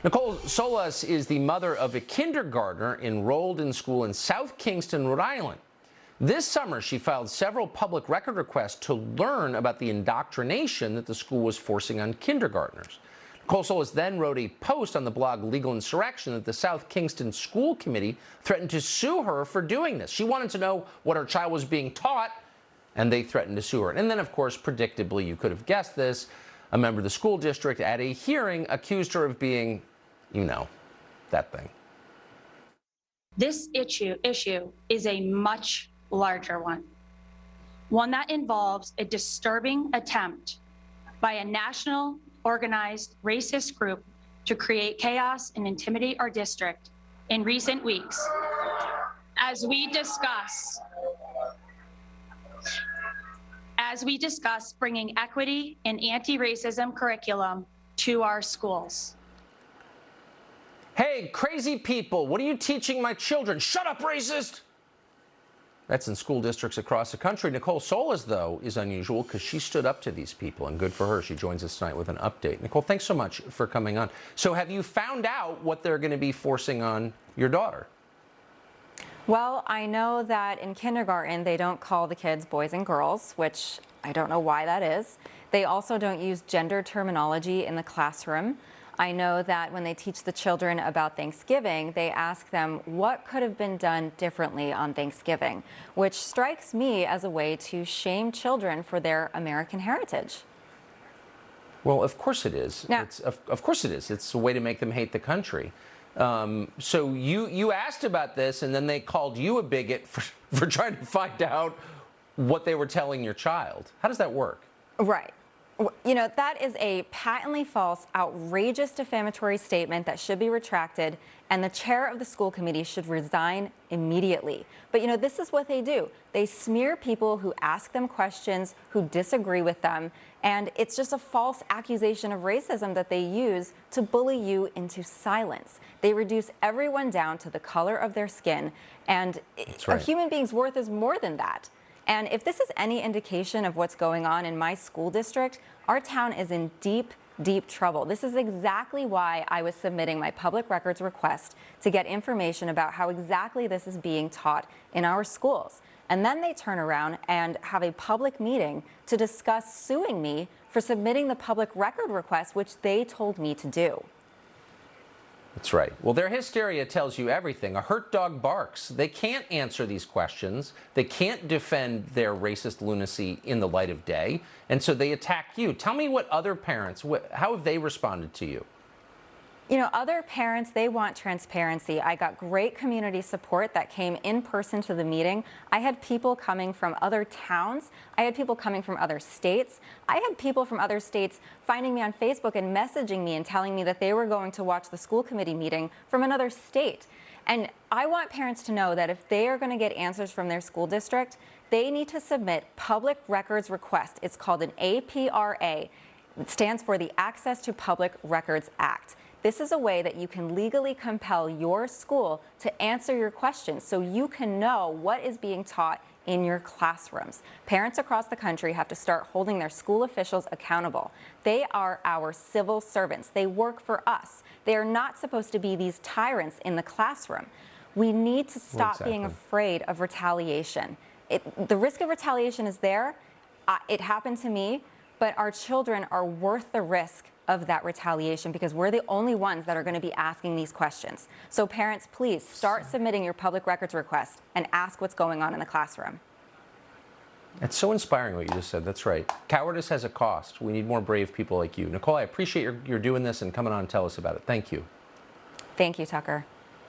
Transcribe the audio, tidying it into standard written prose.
NICOLE SOLAS is the mother of a kindergartner enrolled in school in South Kingston, Rhode Island. This summer, she filed several public record requests to learn about the indoctrination that the school was forcing on kindergartners. NICOLE SOLAS then wrote a post on the blog Legal Insurrection that the South Kingston School Committee threatened to sue her for doing this. She wanted to know what her child was being taught, and they threatened to sue her. And then, of course, predictably, you could have guessed this, a member of the school district at a hearing accused her of being, you know, that thing. This issue is a much larger one that involves a disturbing attempt by a national organized racist group to create chaos and intimidate our district in recent weeks. As we discuss bringing equity and anti-racism curriculum to our schools. Hey, crazy people, what are you teaching my children? Shut up, racist! That's in school districts across the country. NICOLE SOLAS, though, is unusual because she stood up to these people, and good for her. She joins us tonight with an update. NICOLE, thanks so much for coming on. So have you found out what they're going to be forcing on your daughter? Well, I know that in kindergarten, they don't call the kids boys and girls, which I don't know why that is. They also don't use gender terminology in the classroom. I know that when they teach the children about Thanksgiving, they ask them what could have been done differently on Thanksgiving, which strikes me as a way to shame children for their American heritage. Well, of course it is. Yeah. Of course it is. It's a way to make them hate the country. So you asked about this, and then they called you a bigot for trying to find out what they were telling your child. How does that work? Right. You know, that is a patently false, outrageous defamatory statement that should be retracted, and the chair of the school committee should resign immediately. But, you know, this is what they do. They smear people who ask them questions, who disagree with them, and it's just a false accusation of racism that they use to bully you into silence. They reduce everyone down to the color of their skin, and a human being's worth is more than that. And if this is any indication of what's going on in my school district, our town is in deep, deep trouble. This is exactly why I was submitting my public records request to get information about how exactly this is being taught in our schools. And then they turn around and have a public meeting to discuss suing me for submitting the public record request, which they told me to do. That's right. Well, their hysteria tells you everything. A hurt dog barks. They can't answer these questions. They can't defend their racist lunacy in the light of day. And so they attack you. Tell me what other parents, how have they responded to you? You know, other parents, they want transparency. I got great community support that came in person to the meeting. I had people coming from other towns. I had people coming from other states. I had people from other states finding me on Facebook and messaging me and telling me that they were going to watch the school committee meeting from another state. And I want parents to know that if they are going to get answers from their school district, they need to submit public records request. It's called an APRA. It stands for the Access to Public Records Act. This is a way that you can legally compel your school to answer your questions so you can know what is being taught in your classrooms. Parents across the country have to start holding their school officials accountable. They are our civil servants. They work for us. They are not supposed to be these tyrants in the classroom. We need to stop being afraid of retaliation. The risk of retaliation is there. It happened to me, but our children are worth the risk of that retaliation because we're the only ones that are going to be asking these questions. So parents, please start submitting your public records request and ask what's going on in the classroom. It's so inspiring what you just said. That's right. Cowardice has a cost. We need more brave people like you. NICOLE, I appreciate you're doing this and coming on and tell us about it. Thank you. Thank you, Tucker.